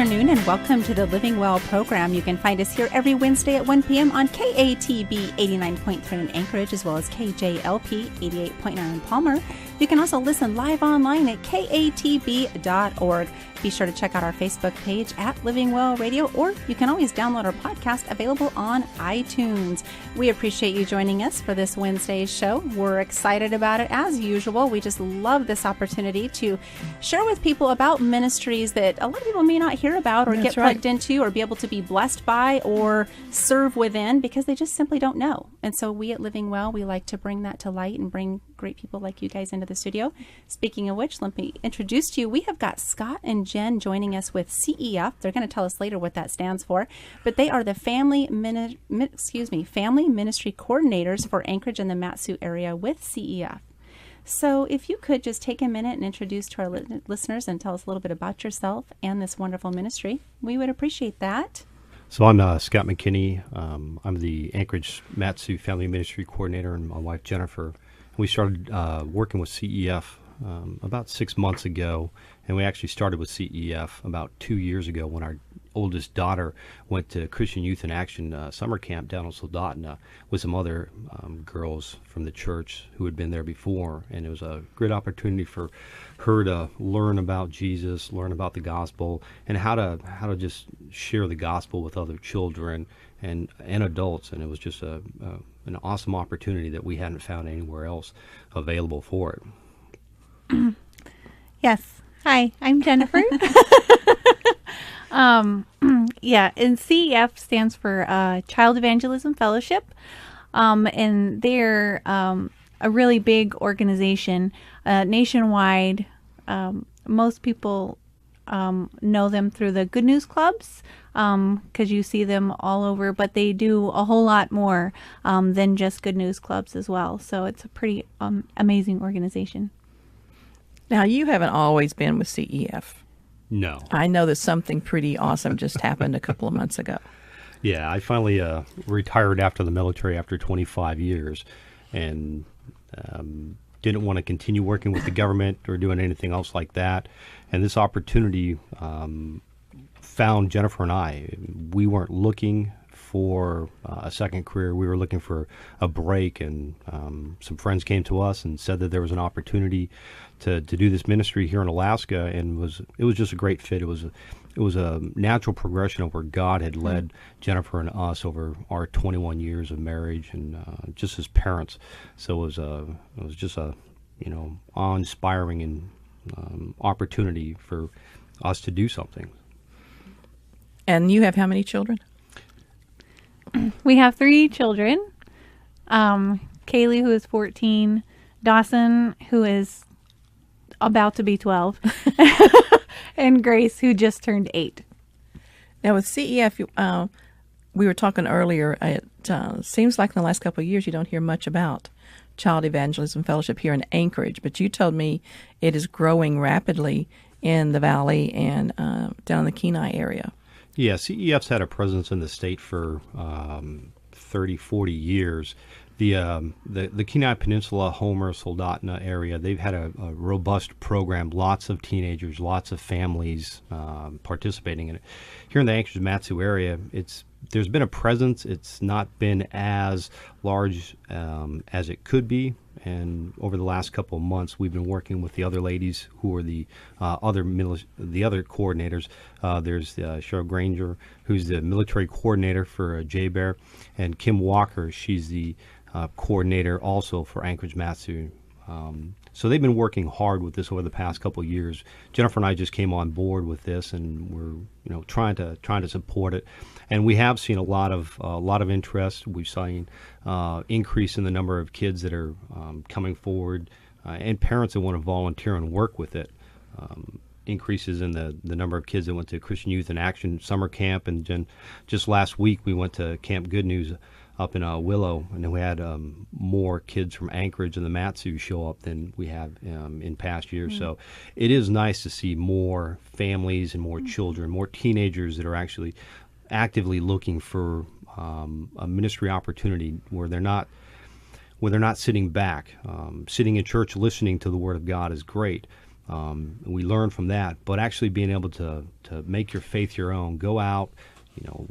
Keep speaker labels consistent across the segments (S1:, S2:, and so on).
S1: afternoon, and welcome to the Living Well program. You can find us here every Wednesday at 1 p.m. on KATB 89.3 in Anchorage, as well as KJLP 88.9 in Palmer. You can also listen live online at katb.org. Be sure to check out our Facebook page at Living Well Radio, or you can always download our podcast available on iTunes. We appreciate you joining us for this Wednesday's show. We're excited about it as usual. We just love this opportunity to share with people about ministries that a lot of people may not hear about or get plugged into or be able to be blessed by or serve within because they just simply don't know. And so we at Living Well, we like to bring that to light and bring great people like you guys into the studio. Speaking of which, let me introduce to you. We have got Scott and Jen joining us with CEF. They're going to tell us later what that stands for, but they are the family ministry coordinators for Anchorage and the Mat-Su area with CEF. So if you could just take a minute and introduce to our listeners and tell us a little bit about yourself and this wonderful ministry, we would appreciate that.
S2: So I'm Scott McKinney. I'm the Anchorage Mat-Su Family Ministry Coordinator, and my wife Jennifer. We started working with CEF about 6 months ago, and we actually started with CEF about 2 years ago when our oldest daughter went to Christian Youth in Action summer camp down in Soldotna with some other girls from the church who had been there before, and it was a great opportunity for her to learn about Jesus, learn about the gospel, and how to just share the gospel with other children and adults. And it was just an awesome opportunity that we hadn't found anywhere else available for it.
S3: Yes. Hi, I'm Jennifer. And CEF stands for Child Evangelism Fellowship, and they're a really big organization nationwide. Most people know them through the Good News Clubs because you see them all over, but they do a whole lot more than just Good News Clubs as well. So it's a pretty amazing organization.
S4: Now, you haven't always been with CEF.
S2: No.
S4: I know that something pretty awesome just happened a couple of months ago.
S2: Yeah, I finally retired after the military after 25 years and didn't want to continue working with the government or doing anything else like that. And this opportunity found Jennifer and I. We weren't looking for a second career. We were looking for a break, and some friends came to us and said that there was an opportunity to do this ministry here in Alaska, and it was just a great fit. It was a natural progression of where God had led Jennifer and us over our 21 years of marriage and just as parents. So it was just a awe-inspiring and opportunity for us to do something.
S4: And you have how many children?
S3: We have 3 children. Kaylee, who is 14, Dawson, who is about to be 12, and Grace, who just turned 8.
S4: Now with CEF, we were talking earlier, it seems like in the last couple of years you don't hear much about Child Evangelism Fellowship here in Anchorage, but you told me it is growing rapidly in the Valley and down in the Kenai area.
S2: Yeah, CEF's had a presence in the state for 30, 40 years. The Kenai Peninsula, Homer, Soldotna area, they've had a robust program, lots of teenagers, lots of families participating in it. Here in the Anchorage Mat-Su area, there's been a presence. It's not been as large as it could be. And over the last couple of months, we've been working with the other ladies who are the other coordinators. There's Cheryl Granger, who's the military coordinator for JBEAR, and Kim Walker, she's the coordinator also for Anchorage Mat-Su. So they've been working hard with this over the past couple of years. Jennifer and I just came on board with this, and we're trying to support it. And we have seen a lot of interest. We've seen increase in the number of kids that are coming forward, and parents that want to volunteer and work with it. Increases in the number of kids that went to Christian Youth in Action summer camp, and just last week we went to Camp Good News up in Willow, and we had more kids from Anchorage and the Mat-Su show up than we have in past years. So it is nice to see more families and more children, more teenagers that are actually actively looking for a ministry opportunity where they're not sitting back. Sitting in church listening to the Word of God is great, We learn from that, but actually being able to make your faith your own, go out,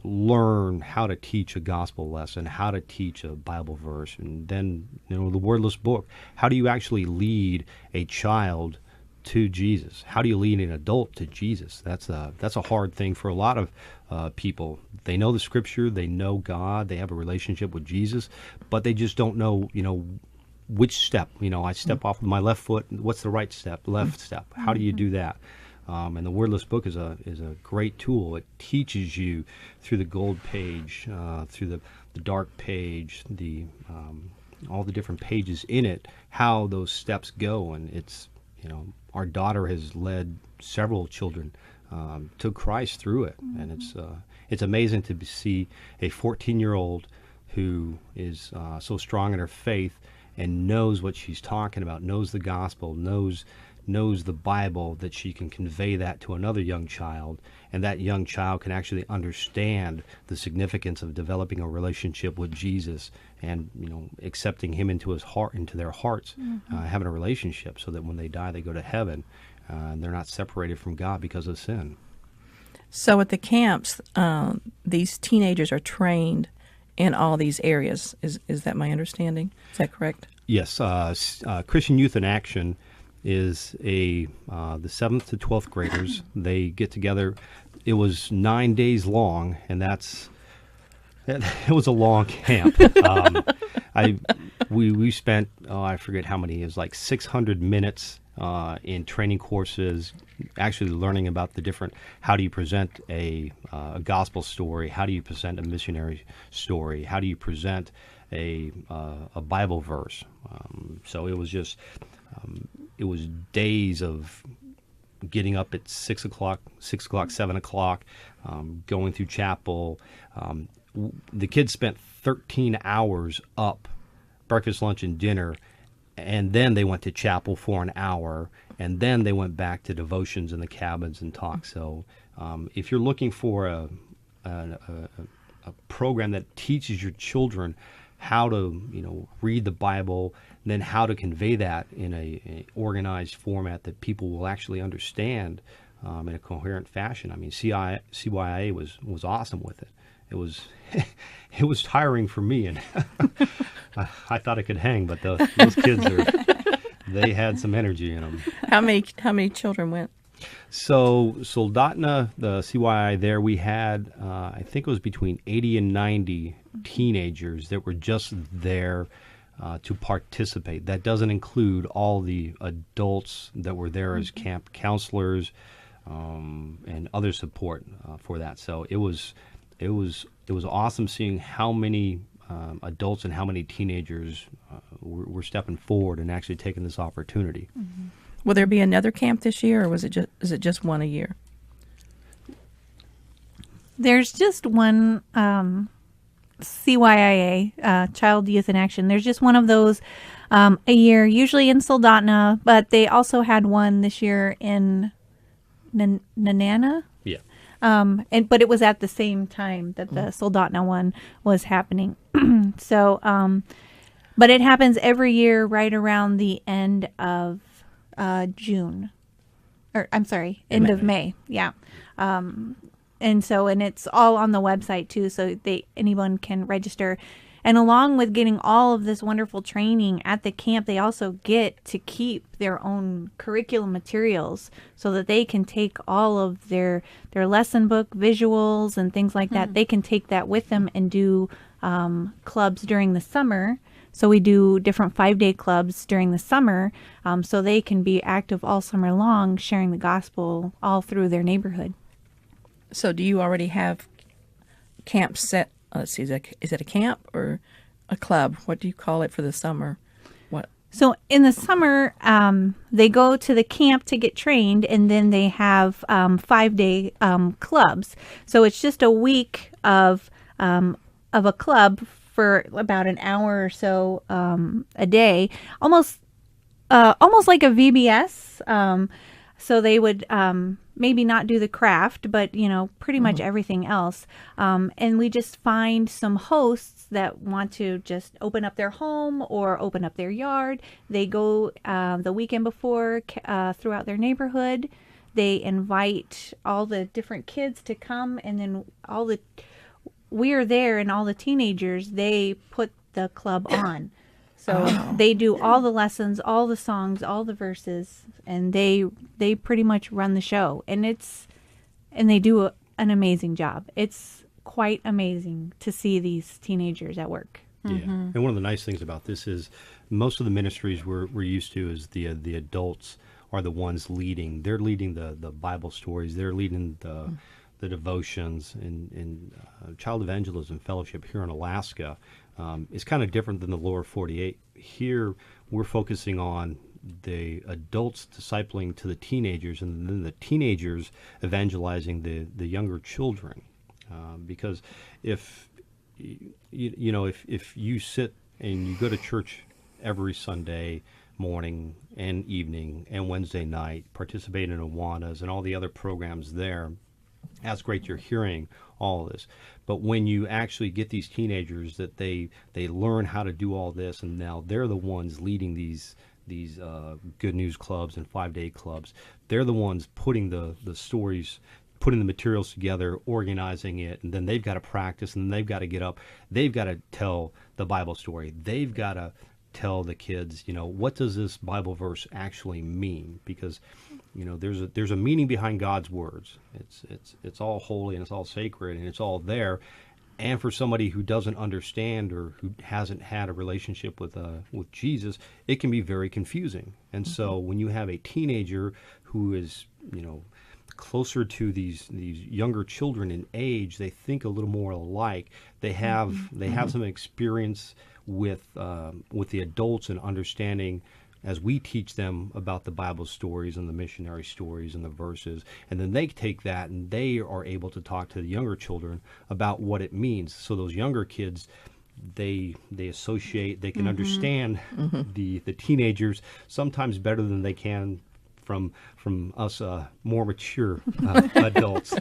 S2: learn how to teach a gospel lesson, how to teach a Bible verse, and then, the wordless book. How do you actually lead a child to Jesus? How do you lead an adult to Jesus? That's a hard thing for a lot of people. They know the Scripture, they know God, they have a relationship with Jesus, but they just don't know, which step. I step off with my left foot. What's the right step? Left step. How do you do that? And the wordless book is a great tool. It teaches you through the gold page, through the dark page, all the different pages in it, how those steps go. And it's, our daughter has led several children to Christ through it, and it's amazing to see a 14-year-old who is so strong in her faith and knows what she's talking about, knows the gospel, knows the Bible, that she can convey that to another young child, and that young child can actually understand the significance of developing a relationship with Jesus and accepting him into their hearts, having a relationship, so that when they die they go to heaven and they're not separated from God because of sin.
S4: So at the camps, these teenagers are trained in all these areas. Is that my understanding? Is that correct?
S2: Yes. Christian Youth in Action is the 7th to 12th graders. They get together. It was 9 days long, and it was a long camp. We spent, I forget how many, it was like 600 minutes in training courses, actually learning about how do you present a gospel story, how do you present a missionary story, how do you present a Bible verse. So it was just, it was days of getting up at 6 o'clock, 7 o'clock, going through chapel. The kids spent 13 hours up, breakfast, lunch, and dinner, and then they went to chapel for an hour, and then they went back to devotions in the cabins and talk. So if you're looking for a program that teaches your children how to read the Bible, and then how to convey that in a organized format that people will actually understand in a coherent fashion. I mean, CYA was awesome with it. It was it was tiring for me, and I thought I could hang, but those kids they had some energy in them.
S4: How many children went?
S2: So Soldotna, the CYI there, we had I think it was between 80 and 90 teenagers that were just there to participate. That doesn't include all the adults that were there as camp counselors and other support for that. So it was awesome seeing how many adults and how many teenagers were stepping forward and actually taking this opportunity.
S4: Mm-hmm. Will there be another camp this year, or is it just one a year?
S3: There's just one CYIA, Child Youth in Action. There's just one of those a year, usually in Soldotna, but they also had one this year in Nanana.
S2: Yeah.
S3: But it was at the same time that the Soldotna one was happening. So, but it happens every year right around the end of June, or I'm sorry, end of May. Yeah. And it's all on the website too, so anyone can register. And along with getting all of this wonderful training at the camp, they also get to keep their own curriculum materials so that they can take all of their lesson book visuals and things like that. They can take that with them and do clubs during the summer. So we do different 5-day clubs during the summer, so they can be active all summer long, sharing the gospel all through their neighborhood.
S4: So do you already have camps set? Let's see, is it a camp or a club? What do you call it for the summer? What?
S3: So in the summer, they go to the camp to get trained, and then they have 5-day clubs. So it's just a week of a club for about an hour or so a day, almost like a VBS. So they would maybe not do the craft, but, pretty much everything else. And we just find some hosts that want to just open up their home or open up their yard. They go the weekend before throughout their neighborhood. They invite all the different kids to come, and then we're there, and all the teenagers, they put the club on. So they do all the lessons, all the songs, all the verses, and they pretty much run the show. And they do an amazing job. It's quite amazing to see these teenagers at work.
S2: Yeah, and one of the nice things about this is most of the ministries we're used to is the adults are the ones leading. They're leading the Bible stories. They're leading the devotions. And Child Evangelism Fellowship here in Alaska is kind of different than the lower 48. Here, we're focusing on the adults discipling to the teenagers, and then the teenagers evangelizing the younger children. Because if if you sit and you go to church every Sunday morning and evening and Wednesday night, participate in Awanas and all the other programs there, that's great. You're hearing all of this. But when you actually get these teenagers that they learn how to do all this, and now they're the ones leading these good news clubs and 5-day clubs. They're the ones putting the stories, putting the materials together, organizing it, and then they've got to practice, and then they've got to get up. They've got to tell the Bible story. They've got to tell the kids, what does this Bible verse actually mean? Because, there's a meaning behind God's words. It's all holy and it's all sacred and it's all there. And for somebody who doesn't understand or who hasn't had a relationship with Jesus, it can be very confusing. And so when you have a teenager who is, closer to these younger children in age, they think a little more alike. They have some experience with the adults and understanding as we teach them about the Bible stories and the missionary stories and the verses, and then they take that and they are able to talk to the younger children about what it means. So those younger kids, they associate, they can understand the teenagers sometimes better than they can from us more mature adults.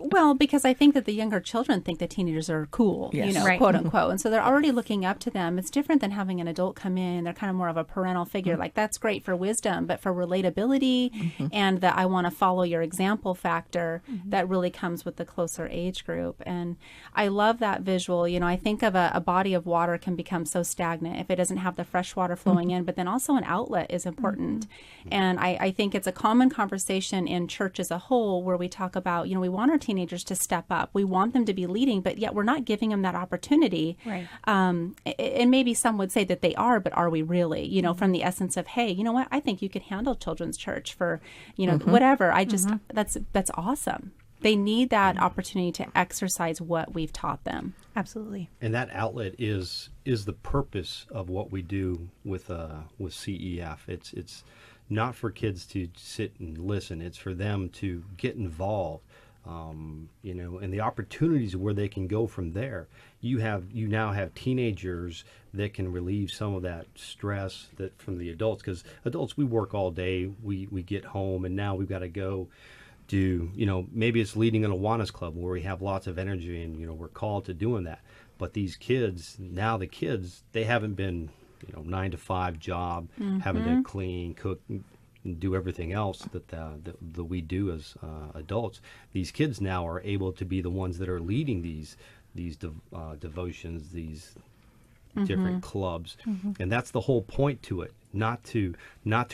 S1: Well, because I think that the younger children think that teenagers are cool,
S4: Yes.
S3: Right.
S1: quote unquote. And so they're already looking up to them. It's different than having an adult come in. They're kind of more of a parental figure. Like, that's great for wisdom, but for relatability and the I want to follow your example factor, that really comes with the closer age group. And I love that visual. I think of a body of water can become so stagnant if it doesn't have the fresh water flowing in, but then also an outlet is important. And I think it's a common conversation in church as a whole where we talk about, we want our teenagers to step up. We want them to be leading, but yet we're not giving them that opportunity.
S3: Right.
S1: And maybe some would say that they are, but are we really? From the essence of, hey, you know what? I think you could handle children's church for, whatever. I just that's awesome. They need that opportunity to exercise what we've taught them.
S3: Absolutely.
S2: And that outlet is the purpose of what we do with CEF. It's not for kids to sit and listen. It's for them to get involved. And the opportunities where they can go from there. You now have teenagers that can relieve some of that stress that from the adults, because adults, we work all day, we get home, and now we've got to go do, maybe it's leading an Awanas club where we have lots of energy and, we're called to doing that. But these kids, they haven't been, 9 to 5 job, having to clean, cook, and do everything else that we do as adults. These kids now are able to be the ones that are leading these devotions, these different clubs, and that's the whole point to it. Not to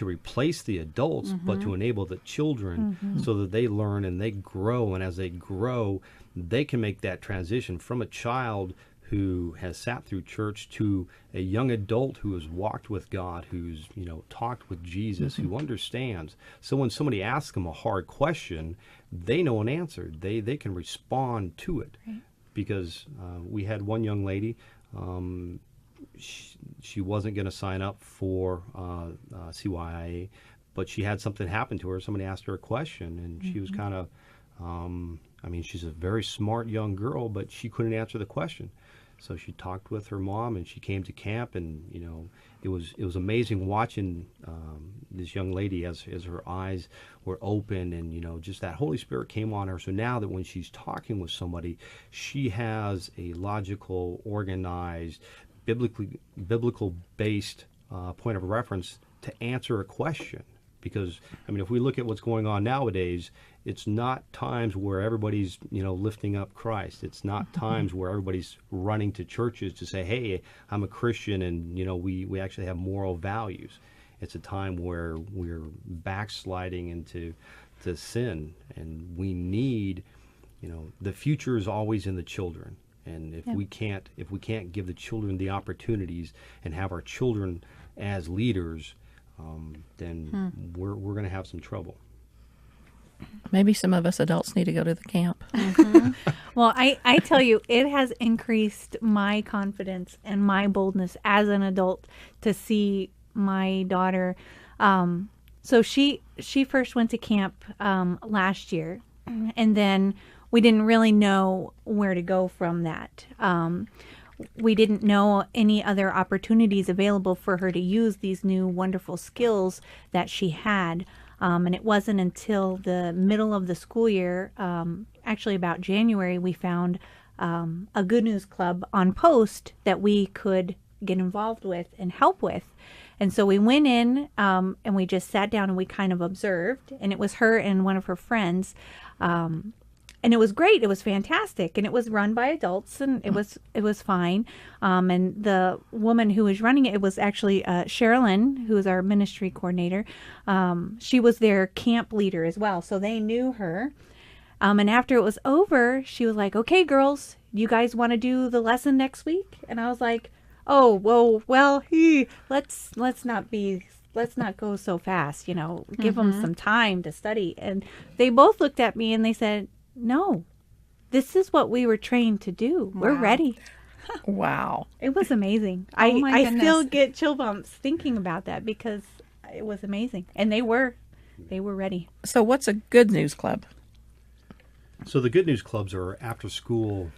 S2: replace the adults, but to enable the children so that they learn and they grow, and as they grow, they can make that transition from a child who has sat through church to a young adult who has walked with God, who's, talked with Jesus, who understands. So when somebody asks them a hard question, they know an answer. They can respond to it. Right. Because we had one young lady, she wasn't going to sign up for CYIA, but she had something happen to her. Somebody asked her a question, and she was kind of, she's a very smart young girl, but she couldn't answer the question. So she talked with her mom, and she came to camp, and it was amazing watching this young lady as her eyes were open, and just that Holy Spirit came on her. So now that when she's talking with somebody, she has a logical, organized, biblical based point of reference to answer a question. Because if we look at what's going on nowadays, it's not times where everybody's lifting up Christ. It's not times where everybody's running to churches to say, "Hey, I'm a Christian," and we actually have moral values. It's a time where we're backsliding into sin, and we need the future is always in the children. And if we can't give the children the opportunities and have our children as leaders, then we're going to have some trouble.
S4: Maybe some of us adults need to go to the camp.
S3: Well, I tell you, it has increased my confidence and my boldness as an adult to see my daughter. So she first went to camp last year, and then we didn't really know where to go from that. We didn't know any other opportunities available for her to use these new wonderful skills that she had. And it wasn't until the middle of the school year, actually about January, we found a Good News Club on post that we could get involved with and help with. And so we went in and we just sat down and we kind of observed. And it was her and one of her friends. And it was great. It was fantastic. And it was run by adults, and it was fine. And the woman who was running it was actually Sherilyn, who is our ministry coordinator. She was their camp leader as well, so they knew her. And after it was over, she was like, "Okay, girls, you guys want to do the lesson next week?" And I was like, "Oh, well, let's not go so fast. Give them some time to study." And they both looked at me and they said, "No, this is what we were trained to do. We're ready."
S4: Wow.
S3: It was amazing.
S1: Oh my
S3: I
S1: goodness.
S3: still get chill bumps thinking about that because it was amazing. And they were ready.
S4: So what's a Good News Club?
S2: So the Good News Clubs are after-school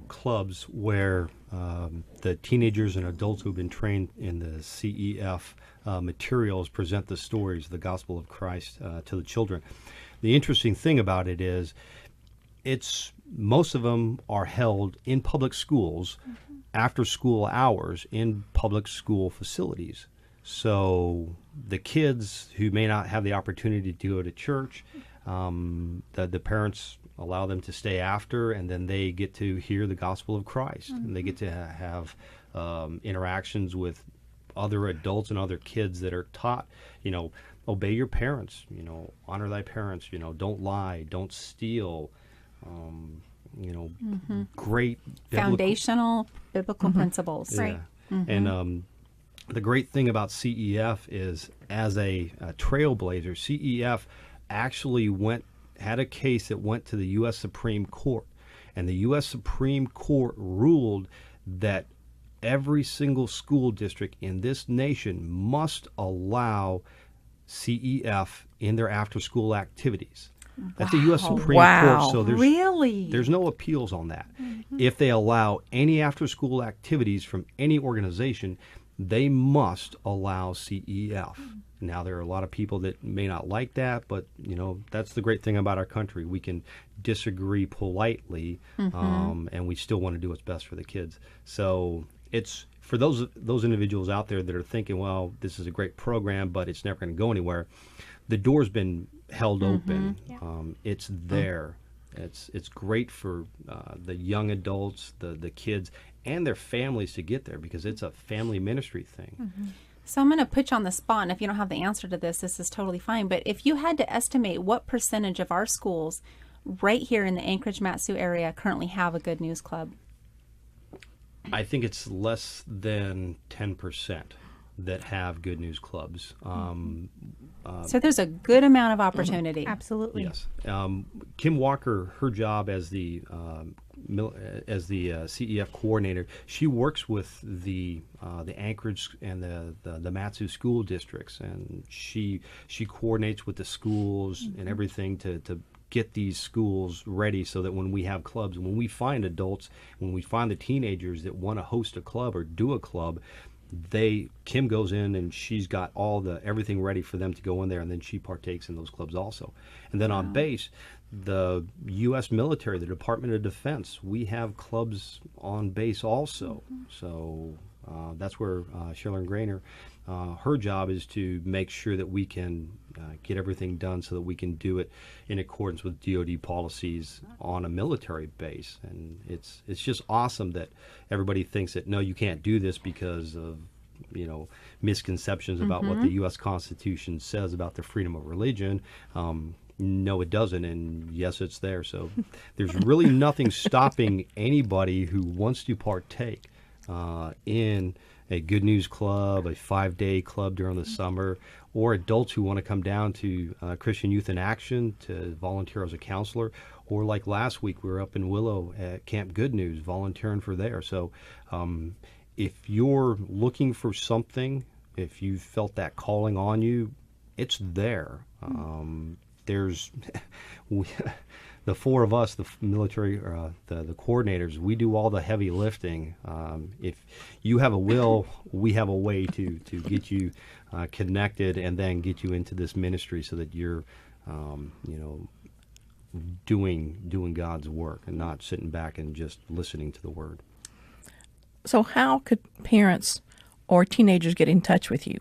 S2: clubs where the teenagers and adults who've been trained in the CEF materials present the stories, the gospel of Christ to the children. The interesting thing about it is most of them are held in public schools after school hours in public school facilities. So the kids who may not have the opportunity to go to church, the parents allow them to stay after, and then they get to hear the gospel of Christ, and they get to have interactions with other adults and other kids that are taught, obey your parents, honor thy parents, don't lie, don't steal, great
S1: foundational biblical principles.
S2: Right. And the great thing about CEF is, as a trailblazer, CEF actually had a case that went to the U.S. Supreme Court, and the U.S. Supreme Court ruled that every single school district in this nation must allow CEF in their after-school activities. That's the U.S. Supreme Court, so there's no appeals on that. If they allow any after-school activities from any organization, they must allow CEF. Now, there are a lot of people that may not like that, but, that's the great thing about our country. We can disagree politely, and we still want to do what's best for the kids. So it's for those individuals out there that are thinking, well, this is a great program, but it's never going to go anywhere. The door's been held open. It's there. It's great for the young adults, the kids, and their families to get there, because it's a family ministry thing.
S1: So I'm going to put you on the spot, and if you don't have the answer to this is totally fine. But if you had to estimate what percentage of our schools right here in the Anchorage-Matsu area currently have a Good News Club?
S2: I think it's less than 10% that have Good News Clubs.
S1: So there's a good amount of opportunity.
S3: Absolutely.
S2: Yes. Kim Walker, her job as the CEF coordinator, she works with the Anchorage and the Matsu school districts, and she coordinates with the schools and everything to get these schools ready so that when we have clubs, when we find adults, when we find the teenagers that want to host a club or do a club, Kim goes in and she's got everything ready for them to go in there, and then she partakes in those clubs also. And then on base, the U.S. military, the Department of Defense, we have clubs on base also. So that's where Sherilyn Grainer, her job is to make sure that we can get everything done so that we can do it in accordance with DoD policies on a military base. And it's just awesome that everybody thinks that, no, you can't do this because of misconceptions about what the U.S. Constitution says about the freedom of religion. No, it doesn't, and yes, it's there. So there's really nothing stopping anybody who wants to partake in a Good News Club, a 5-day club during the summer, or adults who want to come down to Christian Youth in Action to volunteer as a counselor, or like last week we were up in Willow at Camp Good News volunteering for there. So if you're looking for something, if you felt that calling on you, it's there. There's the four of us, the military, the coordinators, we do all the heavy lifting. If you have a will, we have a way to get you connected and then get you into this ministry so that you're, doing God's work and not sitting back and just listening to the Word.
S4: So how could parents or teenagers get in touch with you?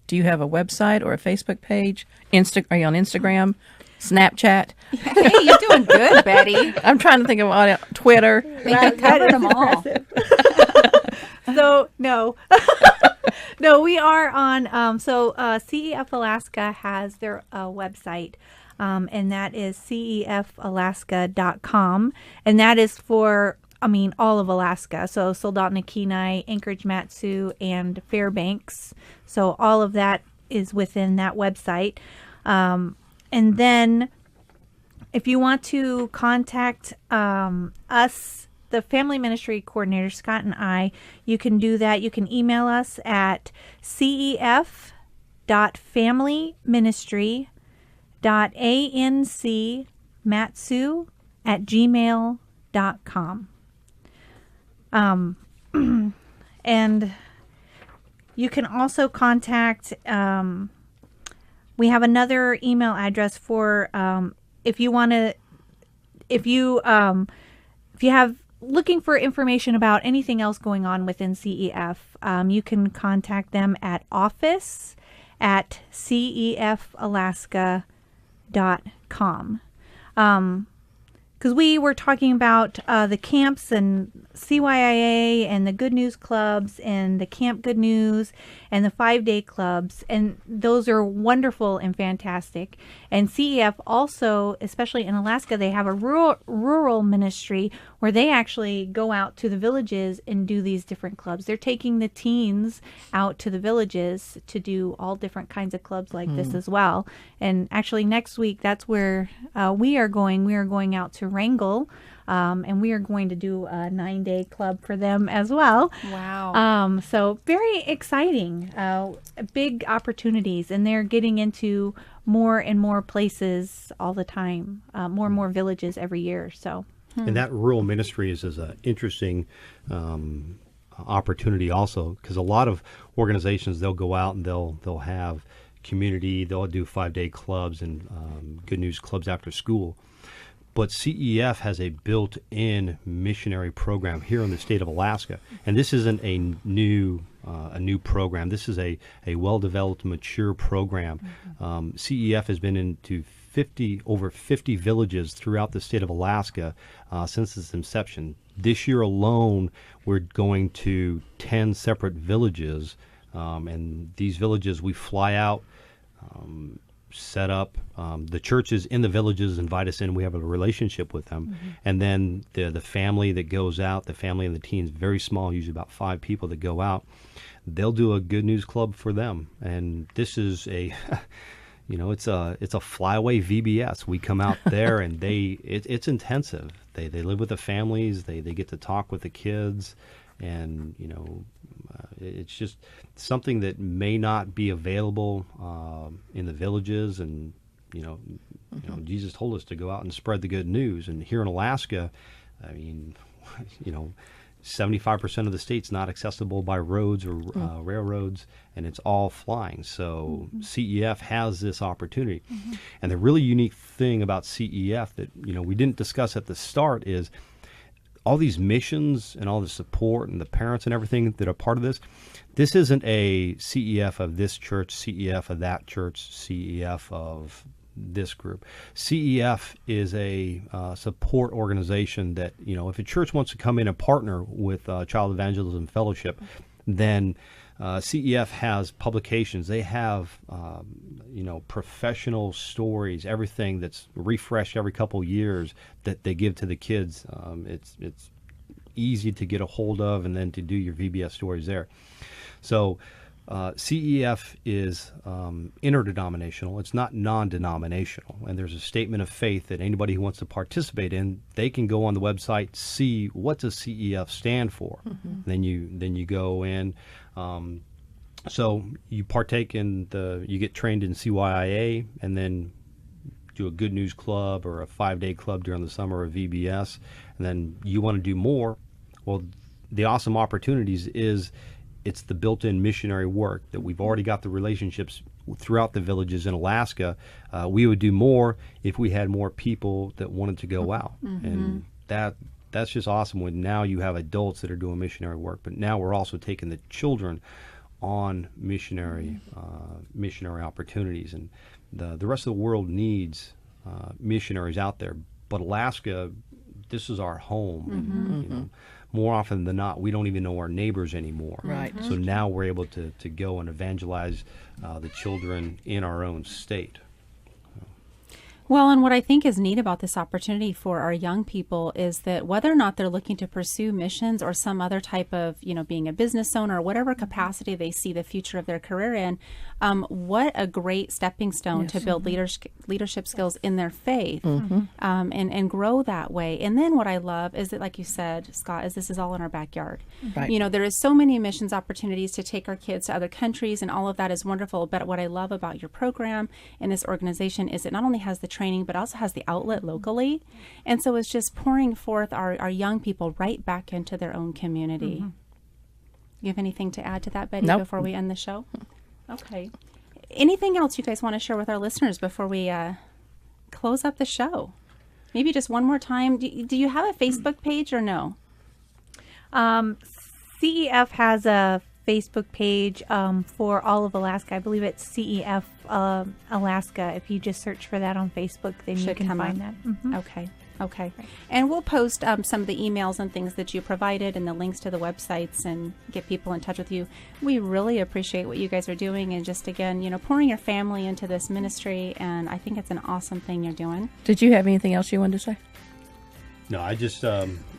S4: Do you have a website or a Facebook page? Are you on Instagram? Snapchat?
S1: Hey, you're doing good, Betty.
S4: I'm trying to think of all Twitter.
S1: You covered them all.
S3: So, no. No, we are on, CEF Alaska has their website, and that is cefalaska.com, and that is for, all of Alaska. So Soldotna, Kenai, Anchorage, Matsu, and Fairbanks. So all of that is within that website. And then if you want to contact us, the family ministry coordinator, Scott and I, you can do that. You can email us at cef.family.ministry.ancmatsu@gmail.com. And you can also contact, we have another email address for, if you have looking for information about anything else going on within CEF, you can contact them at office@cefalaska.com. Because we were talking about the camps and CYIA and the Good News Clubs and the Camp Good News and the 5-day clubs, and those are wonderful and fantastic. And CEF also, especially in Alaska, they have a rural ministry where they actually go out to the villages and do these different clubs. They're taking the teens out to the villages to do all different kinds of clubs like this as well. And actually next week, that's where we are going. We are going out to Wrangell, and we are going to do a 9-day club for them as well.
S1: Wow.
S3: So very exciting, big opportunities, and they're getting into more and more places all the time, more and more villages every year. So.
S2: And that rural ministry is an interesting opportunity also, because a lot of organizations, they'll go out and they'll have community, they'll do 5-day clubs and Good News Clubs after school. But CEF has a built-in missionary program here in the state of Alaska, and this isn't a new program. This is a well-developed, mature program. CEF has been into over 50 villages throughout the state of Alaska since its inception. This year alone, we're going to 10 separate villages, and these villages we fly out, set up. The churches in the villages invite us in. We have a relationship with them. And then the family that goes out, the family and the teens, very small, usually about 5 people that go out, they'll do a Good News Club for them. And this is a... it's a flyaway VBS. We come out there and it's intensive. They live with the families. They get to talk with the kids, and it's just something that may not be available in the villages. And Jesus told us to go out and spread the good news. And here in Alaska, I mean, 75% of the state's not accessible by roads or railroads, and it's all flying. So CEF has this opportunity. And the really unique thing about CEF that, we didn't discuss at the start is all these missions and all the support and the parents and everything that are part of this. This isn't a CEF of this church, CEF of that church, CEF of this group. CEF is a support organization that, if a church wants to come in and partner with Child Evangelism Fellowship, then CEF has publications. They have, professional stories, everything that's refreshed every couple years that they give to the kids. It's easy to get a hold of and then to do your VBS stories there. So CEF is interdenominational. It's not non-denominational. And there's a statement of faith that anybody who wants to participate in, they can go on the website, see what does CEF stand for. Then you go in. So you partake in you get trained in CYIA, and then do a Good News Club or a 5-day club during the summer of VBS. And then you want to do more. Well, the awesome opportunities is it's the built-in missionary work that we've already got the relationships throughout the villages in Alaska. We would do more if we had more people that wanted to go out. And that's just awesome when now you have adults that are doing missionary work, but now we're also taking the children on missionary opportunities. And the rest of the world needs missionaries out there. But Alaska, this is our home. And, more often than not, we don't even know our neighbors anymore.
S4: Right.
S2: So now we're able to go and evangelize the children in our own state.
S1: Well, and what I think is neat about this opportunity for our young people is that whether or not they're looking to pursue missions or some other type of, being a business owner or whatever capacity they see the future of their career in, what a great stepping stone to build leadership skills in their faith and grow that way. And then what I love is that, like you said, Scott, is this is all in our backyard.
S4: Right.
S1: There is so many missions opportunities to take our kids to other countries, and all of that is wonderful. But what I love about your program and this organization is it not only has the training, but also has the outlet locally. And so it's just pouring forth our young people right back into their own community. You have anything to add to that, Betty,
S4: Nope.
S1: before we end the show? Okay. Anything else you guys want to share with our listeners before we close up the show? Maybe just one more time. Do you have a Facebook page or no?
S3: CEF has a Facebook page for all of Alaska. I believe it's CEF Alaska. If you just search for that on Facebook, then you can find that.
S1: Okay. And we'll post some of the emails and things that you provided and the links to the websites and get people in touch with you. We really appreciate what you guys are doing, and just, again, pouring your family into this ministry, and I think it's an awesome thing you're doing.
S4: Did you have anything else you wanted to say?
S2: No, I just...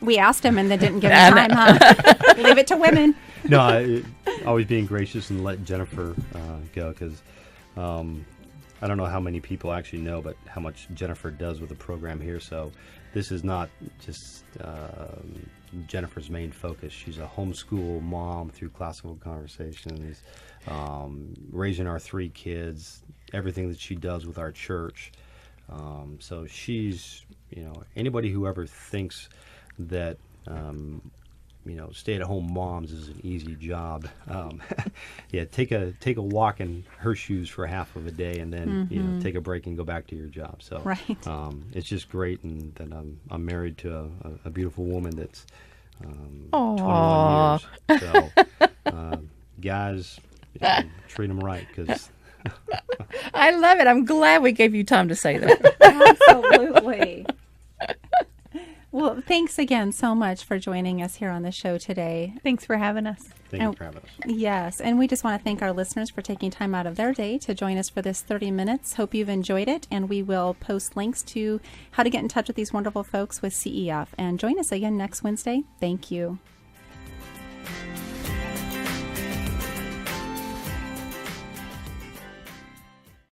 S1: We asked him and they didn't give him time, huh? Leave it to women.
S2: No, always being gracious and let Jennifer go, because I don't know how many people actually know, but how much Jennifer does with the program here. So this is not just Jennifer's main focus. She's a homeschool mom through Classical Conversations, raising our 3 kids, everything that she does with our church. So she's, anybody who ever thinks that, stay-at-home moms is an easy job. Take a walk in her shoes for half of a day, and then take a break and go back to your job. So it's just great, and that I'm married to a beautiful woman that's 21 years. So guys, treat them right, because.
S4: I love it. I'm glad we gave you time to say that.
S1: Absolutely. Well, thanks again so much for joining us here on the show today.
S3: Thanks for having us.
S2: Thank you for having us.
S1: Yes, and we just want to thank our listeners for taking time out of their day to join us for this 30 minutes. Hope you've enjoyed it, and we will post links to how to get in touch with these wonderful folks with CEF. And join us again next Wednesday. Thank you.